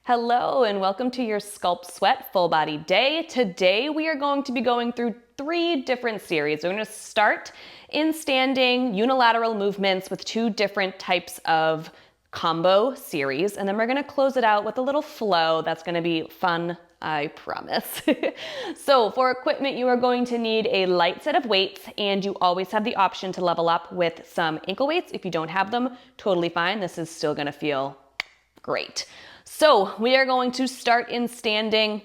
Hello and welcome to your Sculpt Sweat full body day. Today we are going to be going through 3 different series. We're going to start in standing unilateral movements with 2 different types of combo series, and then we're going to close it out with a little flow that's going to be fun, I promise. So for equipment, you are going to need a light set of weights, and you always have the option to level up with some ankle weights. If you don't have them, totally fine. This is still going to feel great. So we are going to start in standing.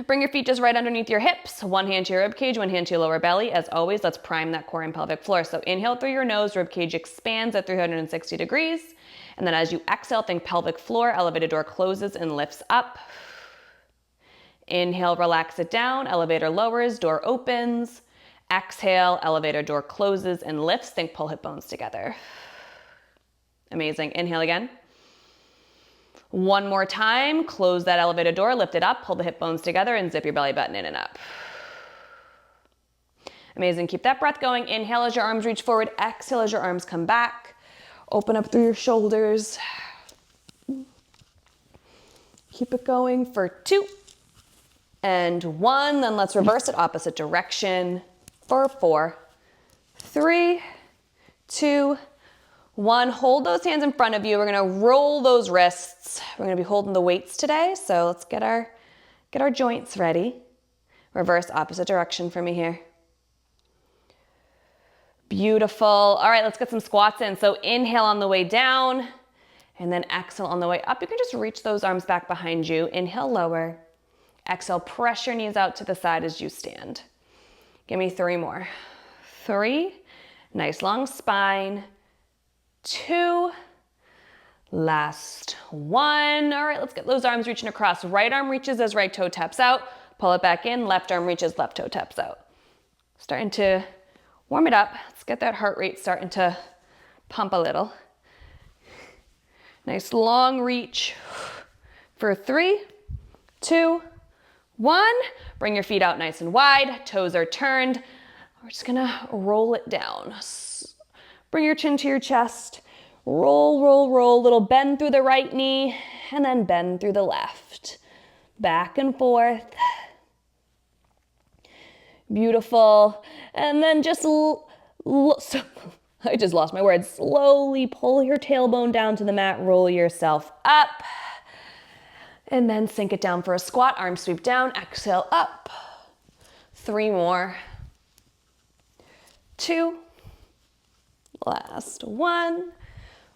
Bring your feet just right underneath your hips. One hand to your rib cage, one hand to your lower belly. As always, let's prime that core and pelvic floor. So inhale through your nose, rib cage expands at 360 degrees. And then as you exhale, think pelvic floor, elevator door closes and lifts up. Inhale, relax it down, elevator lowers, door opens. Exhale, elevator door closes and lifts. Think pull hip bones together. Amazing. Inhale again. One more time, close that elevator door, lift it up, pull the hip bones together and zip your belly button in and up. Amazing, keep that breath going. Inhale as your arms reach forward, exhale as your arms come back. Open up through your shoulders. Keep it going for 2 and 1, then let's reverse it opposite direction for 4, 3, 2, 1, hold those hands in front of you. We're gonna roll those wrists. We're gonna be holding the weights today, so let's get our joints ready. Reverse opposite direction for me here. Beautiful. All right, let's get some squats in. So inhale on the way down, and then exhale on the way up. You can just reach those arms back behind you. Inhale, lower. Exhale, press your knees out to the side as you stand. Give me 3 more. 3, nice long spine. 2, last 1. All right, let's get those arms reaching across. Right arm reaches as right toe taps out. Pull it back in. Left arm reaches, left toe taps out. Starting to warm it up. Let's get that heart rate starting to pump a little. Nice long reach for 3, 2, 1. Bring your feet out nice and wide. Toes are turned. We're just gonna roll it down. Bring your chin to your chest. Roll, roll, roll. Little bend through the right knee and then bend through the left. Back and forth. Beautiful. And then just, I just lost my words. Slowly pull your tailbone down to the mat. Roll yourself up. And then sink it down for a squat. Arm sweep down. Exhale up. 3 more. 2. Last 1.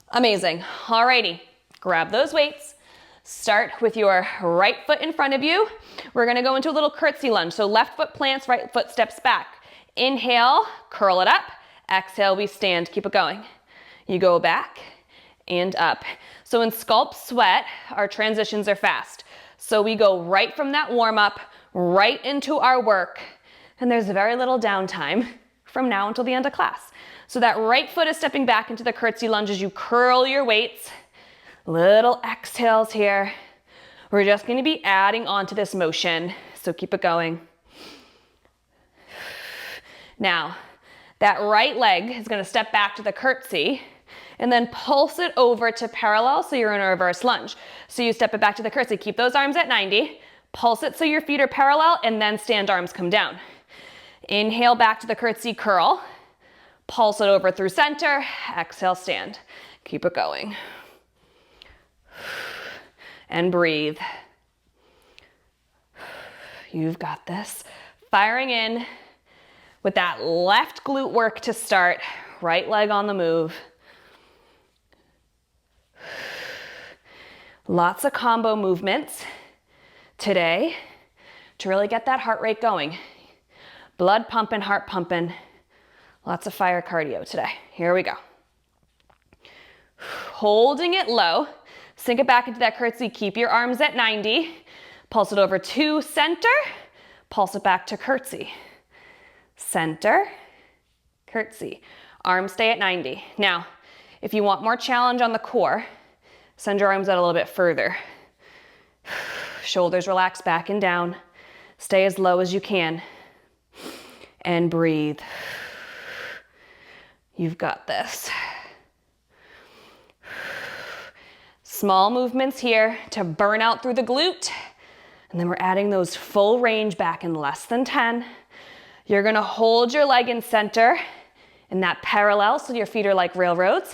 Amazing. Alrighty, grab those weights. Start with your right foot in front of you. We're gonna go into a little curtsy lunge. So left foot plants, right foot steps back. Inhale, curl it up. Exhale, we stand, keep it going. You go back and up. So in Sculpt Sweat, our transitions are fast. So we go right from that warm up, right into our work. And there's very little downtime from now until the end of class. So that right foot is stepping back into the curtsy lunge as you curl your weights. Little exhales here. We're just going to be adding on to this motion, so keep it going. Now, that right leg is going to step back to the curtsy and then pulse it over to parallel, so you're in a reverse lunge. So you step it back to the curtsy. Keep those arms at 90. Pulse it so your feet are parallel, and then stand, arms come down. Inhale back to the curtsy, curl. Pulse it over through center, exhale, stand. Keep it going. And breathe. You've got this. Firing in with that left glute work to start. Right leg on the move. Lots of combo movements today to really get that heart rate going. Blood pumping, heart pumping. Lots of fire cardio today. Here we go. Holding it low. Sink it back into that curtsy. Keep your arms at 90. Pulse it over to center. Pulse it back to curtsy. Center, curtsy. Arms stay at 90. Now, if you want more challenge on the core, send your arms out a little bit further. Shoulders relax back and down. Stay as low as you can. And breathe. You've got this. Small movements here to burn out through the glute. And then we're adding those full range back in less than 10. You're gonna hold your leg in center in that parallel, so your feet are like railroads.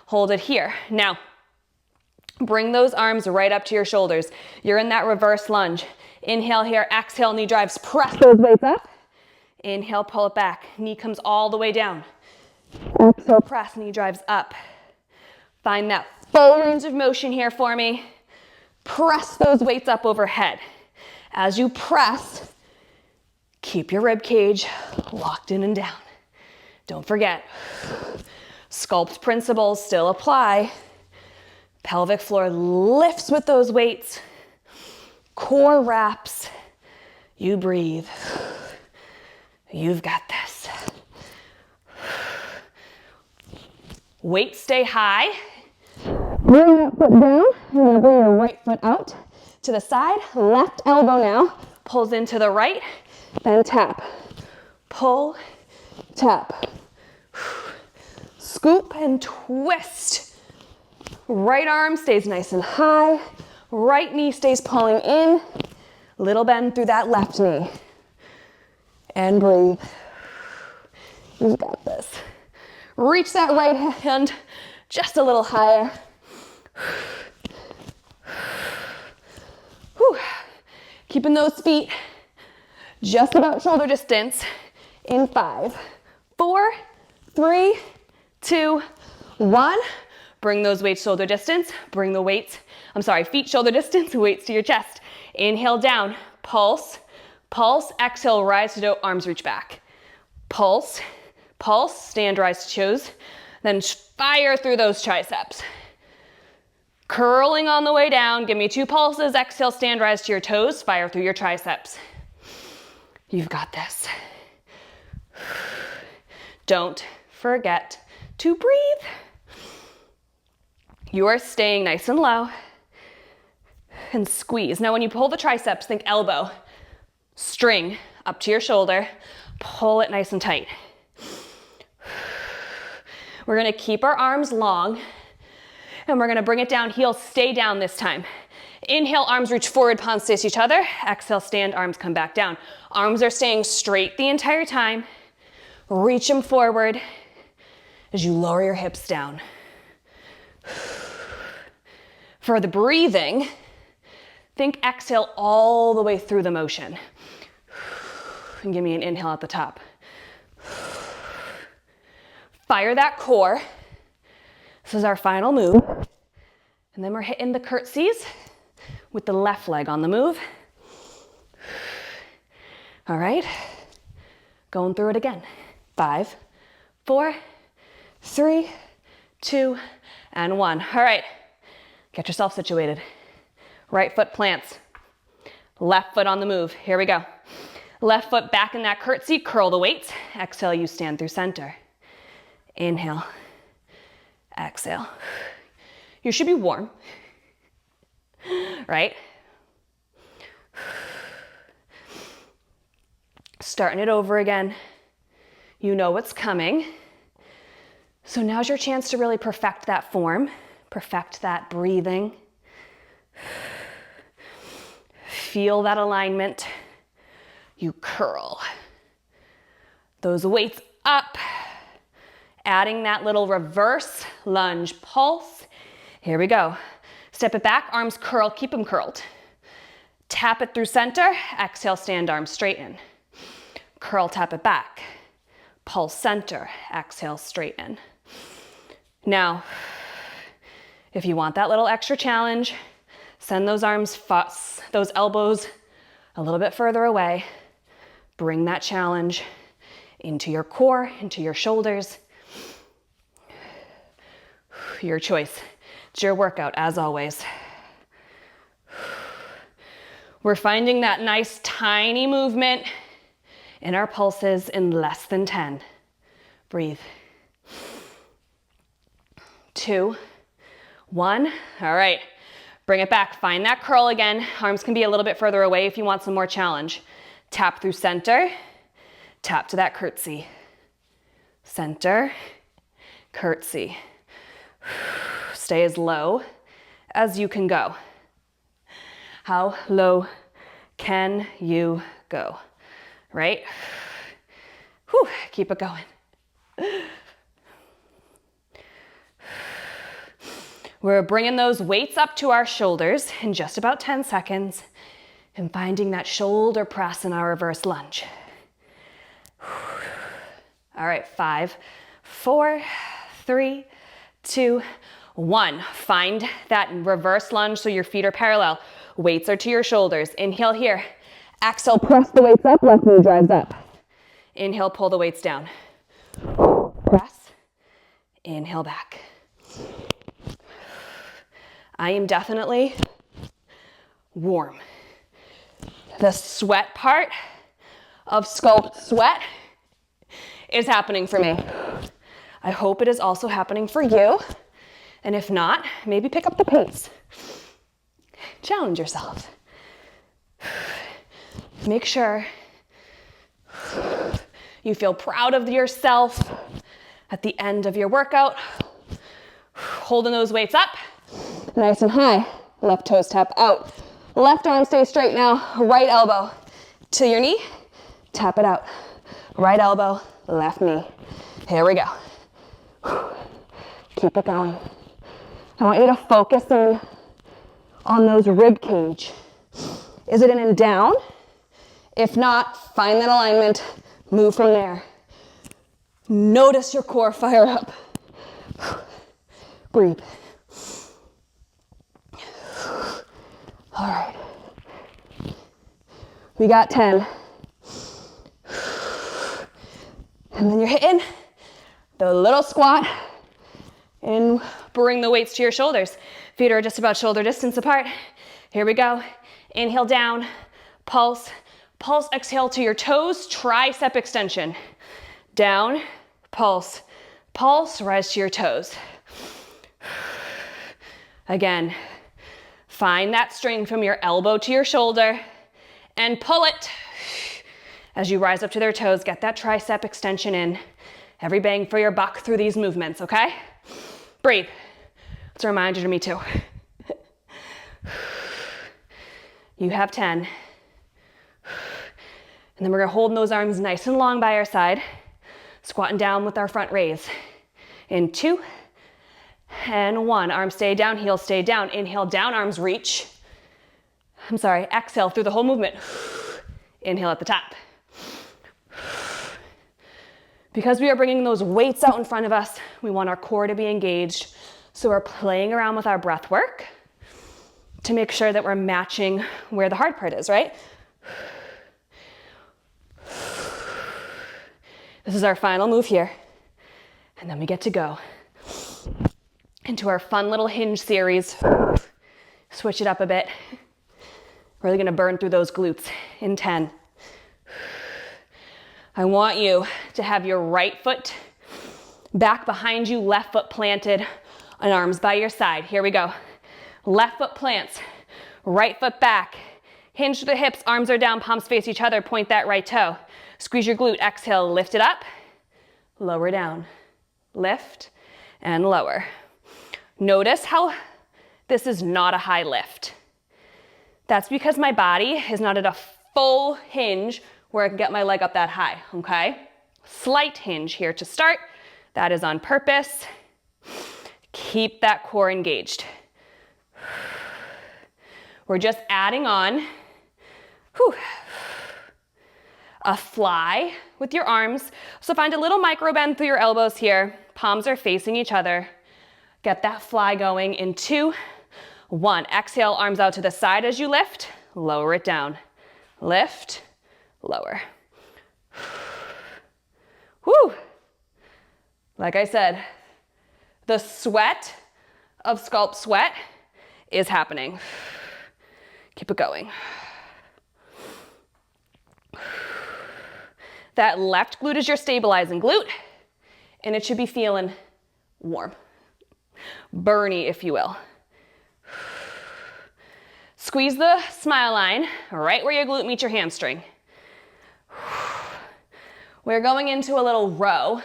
Hold it here. Now, bring those arms right up to your shoulders. You're in that reverse lunge. Inhale here, exhale, knee drives, press those weights up. Inhale, pull it back. Knee comes all the way down. Exhale, press, knee drives up. Find that full range of motion here for me. Press those weights up overhead. As you press, keep your rib cage locked in and down. Don't forget, Sculpt principles still apply. Pelvic floor lifts with those weights. Core wraps. You breathe. You've got this. Weights stay high. Bring that foot down, and then bring your right foot out to the side. Left elbow now pulls into the right, then tap. Pull, tap. Scoop and twist. Right arm stays nice and high. Right knee stays pulling in. Little bend through that left knee. And breathe. You've got this. Reach that right hand just a little higher. Whew. Keeping those feet just about shoulder distance in 5, 4, 3, 2, 1. Bring those weights shoulder distance. Bring the weights, feet shoulder distance, weights to your chest. Inhale down, pulse, pulse, exhale, rise to do, arms reach back. Pulse, pulse, stand, rise to toes. Then fire through those triceps. Curling on the way down, give me 2 pulses, exhale, stand, rise to your toes, fire through your triceps. You've got this. Don't forget to breathe. You are staying nice and low and squeeze. Now when you pull the triceps, think elbow, string up to your shoulder, pull it nice and tight. We're gonna keep our arms long and we're gonna bring it down, heels stay down this time. Inhale, arms reach forward, palms face each other. Exhale, stand, arms come back down. Arms are staying straight the entire time. Reach them forward as you lower your hips down. For the breathing, think exhale all the way through the motion. And give me an inhale at the top. Fire that core. This is our final move. And then we're hitting the curtsies with the left leg on the move. All right, going through it again. 5, 4, 3, 2, and 1. All right, get yourself situated. Right foot plants, left foot on the move. Here we go. Left foot back in that curtsy, curl the weights. Exhale, you stand through center. Inhale, exhale. You should be warm, right? Starting it over again. You know what's coming. So now's your chance to really perfect that form, perfect that breathing. Feel that alignment. You curl those weights up, adding that little reverse lunge pulse. Here we go. Step it back, arms curl, keep them curled. Tap it through center, exhale, stand, arms straighten. Curl, tap it back. Pulse center, exhale, straighten. Now, if you want that little extra challenge, send those arms, those elbows a little bit further away. Bring that challenge into your core, into your shoulders. Your choice. It's your workout, as always. We're finding that nice tiny movement in our pulses in less than 10. Breathe. 2, 1. All right, bring it back. Find that curl again. Arms can be a little bit further away if you want some more challenge. Tap through center. Tap to that curtsy. Center, curtsy. Stay as low as you can go. How low can you go? Right? Whew, keep it going. We're bringing those weights up to our shoulders in just about 10 seconds and finding that shoulder press in our reverse lunge. All right, 5, 4, 3, 2, 1. Find that reverse lunge so your feet are parallel. Weights are to your shoulders. Inhale here. Exhale, press the weights up, left knee drives up. Inhale, pull the weights down. Press. Inhale back. I am definitely warm. The sweat part of Sculpt Sweat is happening for me. I hope it is also happening for you. And if not, maybe pick up the pace. Challenge yourself. Make sure you feel proud of yourself at the end of your workout. Holding those weights up, nice and high. Left toes tap out. Left arm stays straight now. Right elbow to your knee. Tap it out. Right elbow, left knee. Here we go. Keep it going. I want you to focus in on those rib cage. Is it in and down? If not, find that alignment. Move from there. Notice your core fire up. Breathe. All right. We got 10. And then you're hitting the little squat and bring the weights to your shoulders. Feet are just about shoulder distance apart. Here we go. Inhale down, pulse. Pulse, exhale to your toes, tricep extension. Down, pulse. Pulse, rise to your toes. Again, find that strength from your elbow to your shoulder and pull it. As you rise up to their toes, get that tricep extension in. Every bang for your buck through these movements, okay? Breathe. It's a reminder to me too. You have 10. And then we're gonna hold those arms nice and long by our side, squatting down with our front raise. In 2 and 1. Arms stay down, heels stay down. Inhale, down, arms reach. Exhale through the whole movement. Inhale at the top. Because we are bringing those weights out in front of us, we want our core to be engaged. So we're playing around with our breath work to make sure that we're matching where the hard part is, right? This is our final move here. And then we get to go into our fun little Hinge Series. Switch it up a bit. Really gonna burn through those glutes in 10. I want you to have your right foot back behind you, left foot planted, and arms by your side. Here we go. Left foot plants, right foot back. Hinge to the hips, arms are down, palms face each other, point that right toe. Squeeze your glute, exhale, lift it up, lower down. Lift and lower. Notice how this is not a high lift. That's because my body is not at a full hinge where I can get my leg up that high, okay? Slight hinge here to start. That is on purpose. Keep that core engaged. We're just adding on a fly with your arms. So find a little micro bend through your elbows here. Palms are facing each other. Get that fly going in 2, 1. Exhale, arms out to the side as you lift. Lower it down. Lift, lower. Whew. Like I said, the sweat of Sculpt Sweat is happening. Keep it going. That left glute is your stabilizing glute, and it should be feeling warm. Burny, if you will. Squeeze the smile line right where your glute meets your hamstring. We're going into a little row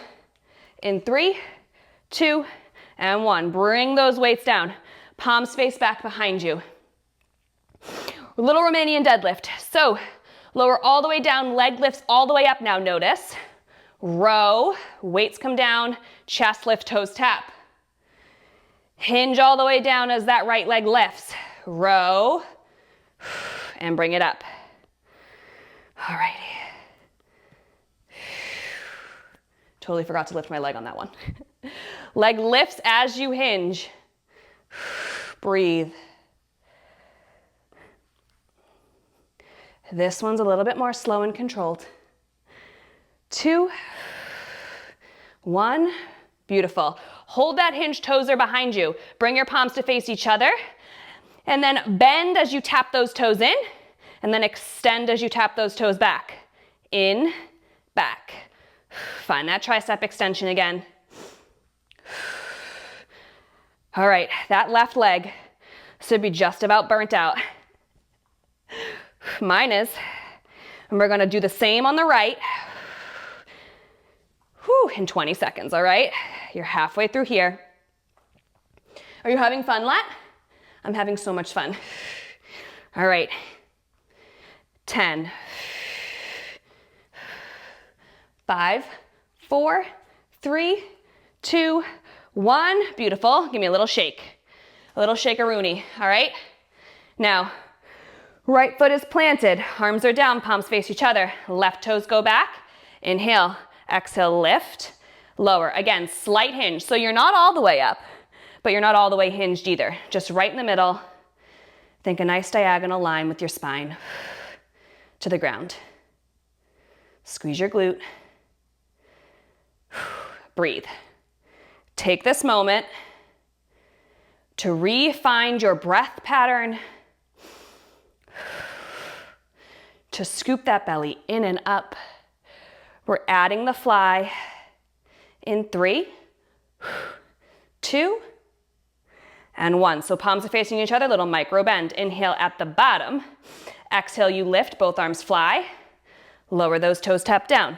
in 3, 2, and 1. Bring those weights down. Palms face back behind you. Little Romanian deadlift. So lower all the way down, leg lifts all the way up now, notice. Row, weights come down, chest lift, toes tap. Hinge all the way down as that right leg lifts. Row, and bring it up. All right. Totally forgot to lift my leg on that one. Leg lifts as you hinge. Breathe. This one's a little bit more slow and controlled. 2, 1, beautiful. Hold that hinge, toes are behind you. Bring your palms to face each other. And then bend as you tap those toes in. And then extend as you tap those toes back. In, back. Find that tricep extension again. All right, that left leg should be just about burnt out. Mine is. And we're gonna do the same on the right. Whew, in 20 seconds, all right? You're halfway through here. Are you having fun, Lat? I'm having so much fun. All right, 10, 5, 4, 3, 2, 1. Beautiful. Give me a little shake. A little shake-a-rooney, all right? Now, right foot is planted. Arms are down, palms face each other. Left toes go back. Inhale, exhale, lift, lower. Again, slight hinge. So you're not all the way up, but you're not all the way hinged either. Just right in the middle. Think a nice diagonal line with your spine to the ground. Squeeze your glute. Breathe. Take this moment to re-find your breath pattern, to scoop that belly in and up. We're adding the fly in 3, 2, and 1. So palms are facing each other, little micro bend. Inhale at the bottom. Exhale, you lift, both arms fly. Lower those toes, tap down.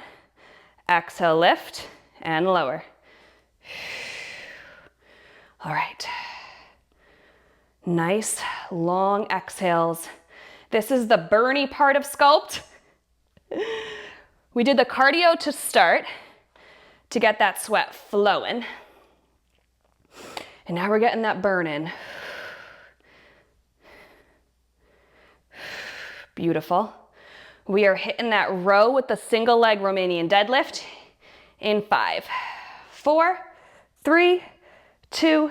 Exhale, lift, and lower. All right. Nice, long exhales. This is the burny part of Sculpt. We did the cardio to start to get that sweat flowing. And now we're getting that burn in. Beautiful. We are hitting that row with the single leg Romanian deadlift in 5, 4, 3, 2,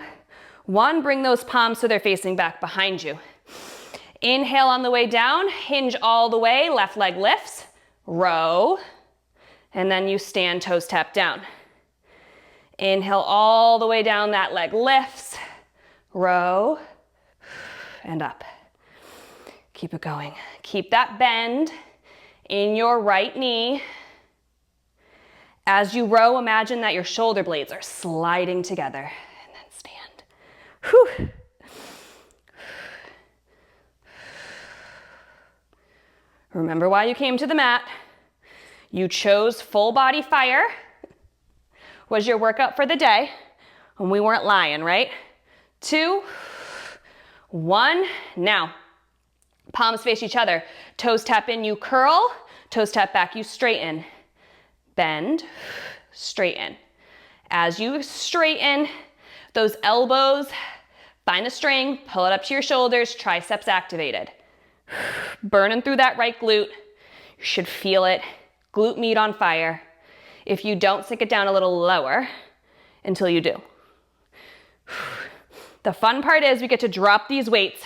1. Bring those palms so they're facing back behind you. Inhale on the way down, hinge all the way, left leg lifts, row, and then you stand, toes tap down. Inhale all the way down, that leg lifts, row, and up. Keep it going. Keep that bend in your right knee. As you row, imagine that your shoulder blades are sliding together, and then stand. Whew. Remember why you came to the mat. You chose full body fire, was your workout for the day, and we weren't lying, right? 2, 1, now. Palms face each other, toes tap in, you curl, toes tap back, you straighten. Bend, straighten. As you straighten, those elbows, find a string, pull it up to your shoulders, triceps activated. Burning through that right glute. You should feel it. Glute meat on fire. If you don't, sink it down a little lower until you do. The fun part is we get to drop these weights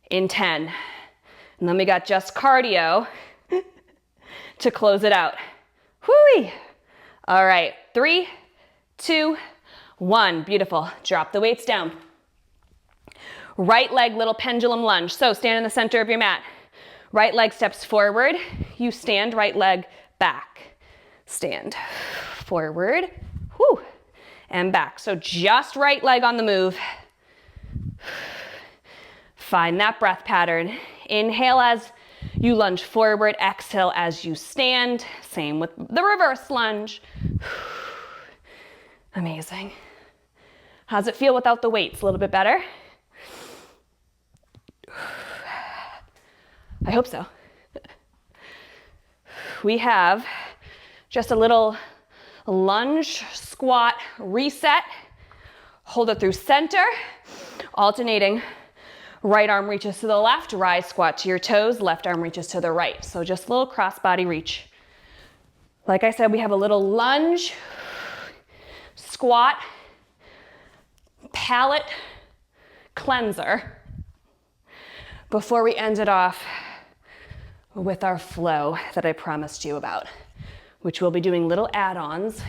in 10. And then we got just cardio to close it out. Whoo-wee. All right, 3, 2, 1. Beautiful. Drop the weights down. Right leg, little pendulum lunge. So stand in the center of your mat. Right leg steps forward. You stand, right leg back. Stand forward, whoo, and back. So just right leg on the move. Find that breath pattern. Inhale as you lunge forward. Exhale as you stand. Same with the reverse lunge. Amazing. How's it feel without the weights? A little bit better? I hope so. We have just a little lunge, squat, reset. Hold it through center, alternating. Right arm reaches to the left, rise, squat to your toes, left arm reaches to the right. So just a little cross body reach. Like I said, we have a little lunge, squat, palate cleanser before we end it off with our flow that I promised you about, which we'll be doing little add-ons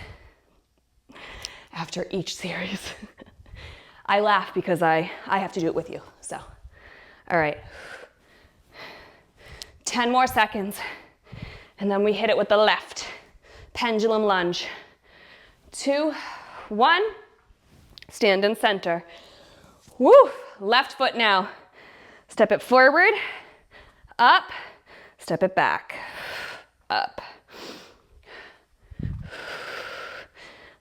after each series. I laugh because I have to do it with you, so. All right, 10 more seconds, and then we hit it with the left. Pendulum lunge. 2, 1, stand in center. Woo, left foot now. Step it forward, up, step it back, up.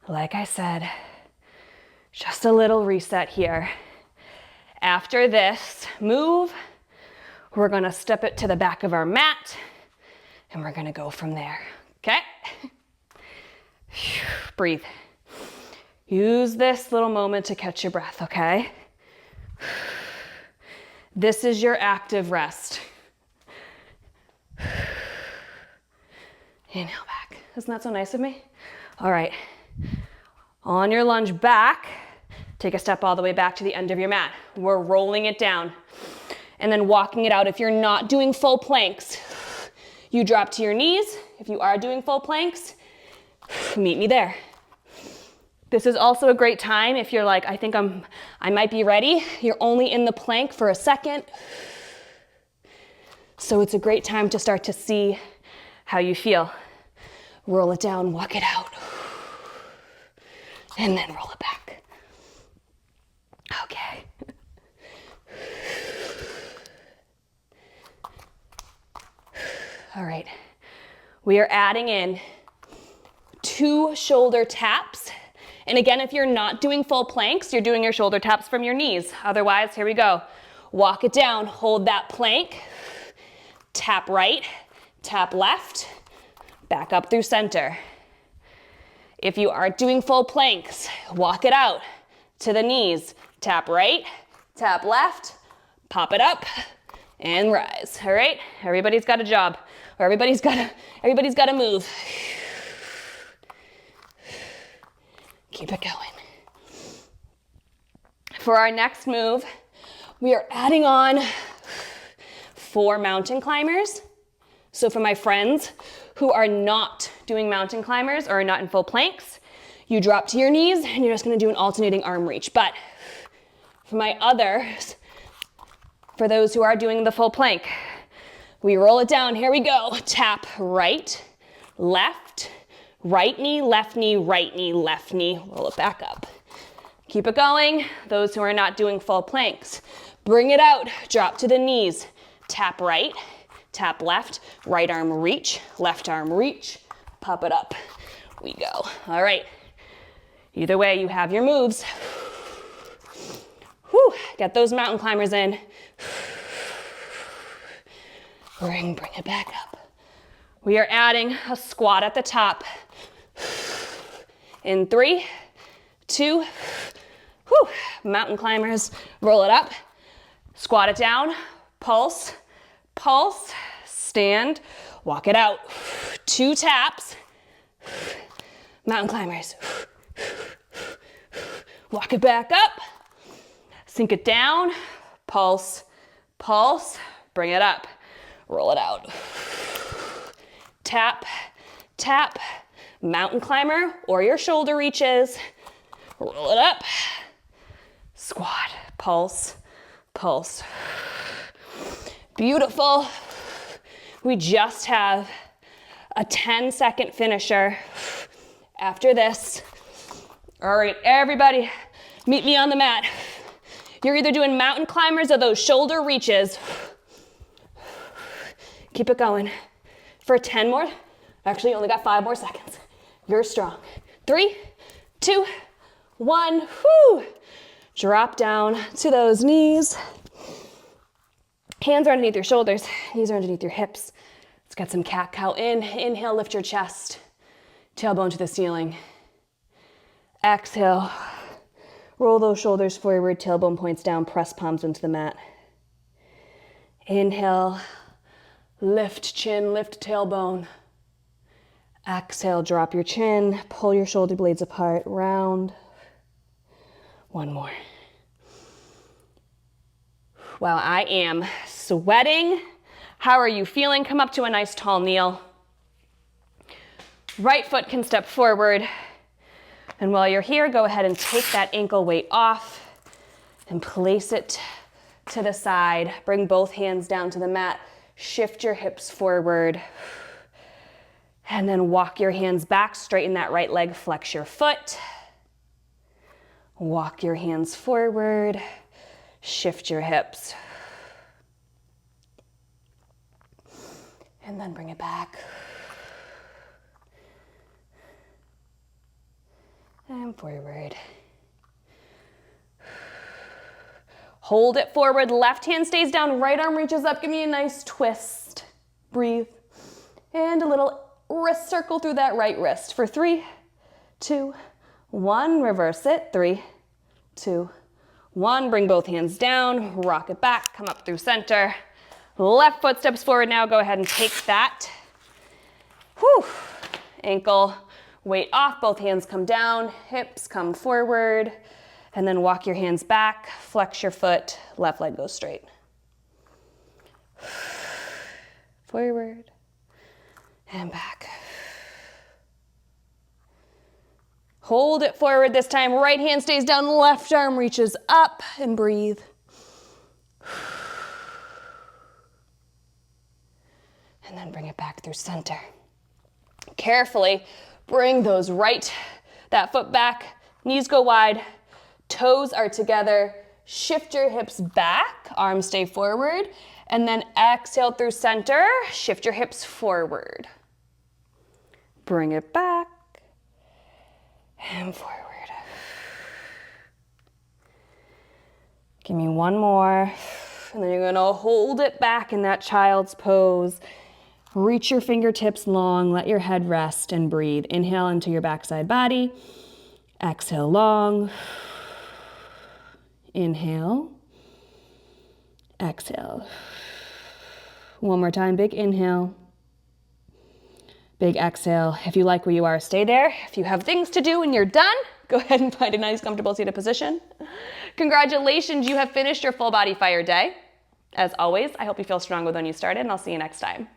Like I said, just a little reset here. After this move, we're gonna step it to the back of our mat and we're gonna go from there, okay? Breathe. Use this little moment to catch your breath, okay? This is your active rest. Inhale back. Isn't that so nice of me? All right. On your lunge back, take a step all the way back to the end of your mat. We're rolling it down and then walking it out. If you're not doing full planks, you drop to your knees. If you are doing full planks, meet me there. This is also a great time if you're like, I might be ready. You're only in the plank for a second. So it's a great time to start to see how you feel. Roll it down, walk it out, and then roll it back. Okay. All right. We are adding in 2 shoulder taps. And again, if you're not doing full planks, you're doing your shoulder taps from your knees. Otherwise, here we go. Walk it down, hold that plank, tap right, tap left, back up through center. If you aren't doing full planks, walk it out to the knees, tap right, tap left, pop it up, and rise. All right, everybody's got a job, or everybody's got to move. Keep it going. For our next move, we are adding on 4 mountain climbers. So for my friends who are not doing mountain climbers or are not in full planks, you drop to your knees and you're just gonna do an alternating arm reach. But for my others, for those who are doing the full plank, we roll it down. Here we go. Tap right, left, right knee, left knee, right knee, left knee. Roll it back up. Keep it going. Those who are not doing full planks, bring it out. Drop to the knees. Tap right, tap left, right arm reach, left arm reach, pop it up. We go. All right. Either way, you have your moves. Whew. Get those mountain climbers in. Bring it back up. We are adding a squat at the top. In 3, 2, whew. Mountain climbers, roll it up, squat it down, pulse, pulse, stand, walk it out. 2 taps, mountain climbers. Walk it back up, sink it down, pulse, pulse, bring it up, roll it out. Tap, tap, mountain climber or your shoulder reaches, roll it up, squat, pulse, pulse. Beautiful. We just have a 10-second finisher after this. All right, everybody, meet me on the mat. You're either doing mountain climbers or those shoulder reaches. Keep it going for 10 more. Actually, you only got 5 more seconds. You're strong. 3, 2, 1. Whew. Drop down to those knees. Hands are underneath your shoulders, knees are underneath your hips. Let's get some cat-cow in. Inhale, lift your chest, tailbone to the ceiling. Exhale, roll those shoulders forward, tailbone points down, press palms into the mat. Inhale, lift chin, lift tailbone. Exhale, drop your chin, pull your shoulder blades apart, round. 1 more. Wow, I am sweating. How are you feeling? Come up to a nice tall kneel. Right foot can step forward. And while you're here, go ahead and take that ankle weight off and place it to the side. Bring both hands down to the mat. Shift your hips forward. And then walk your hands back. Straighten that right leg. Flex your foot. Walk your hands forward. Shift your hips. And then bring it back. And forward. Hold it forward. Left hand stays down. Right arm reaches up. Give me a nice twist. Breathe. And a little wrist circle through that right wrist for 3, 2, 1. Reverse it. 3, 2, 1. Bring both hands down. Rock it back. Come up through center. Left foot steps forward now. Go ahead and take that. Whew. Ankle weight off. Both hands come down. Hips come forward. And then walk your hands back. Flex your foot. Left leg goes straight. Forward. And back. Hold it forward this time. Right hand stays down. Left arm reaches up. And breathe. And then bring it back through center. Carefully bring that foot back. Knees go wide. Toes are together. Shift your hips back. Arms stay forward. And then exhale through center. Shift your hips forward. Bring it back. And forward. Give me 1 more. And then you're gonna hold it back in that child's pose. Reach your fingertips long, let your head rest and breathe. Inhale into your backside body. Exhale long. Inhale. Exhale. 1 more time, big inhale. Big exhale. If you like where you are, stay there. If you have things to do and you're done, go ahead and find a nice comfortable seated position. Congratulations, you have finished your full body fire day. As always, I hope you feel stronger than you started, and I'll see you next time.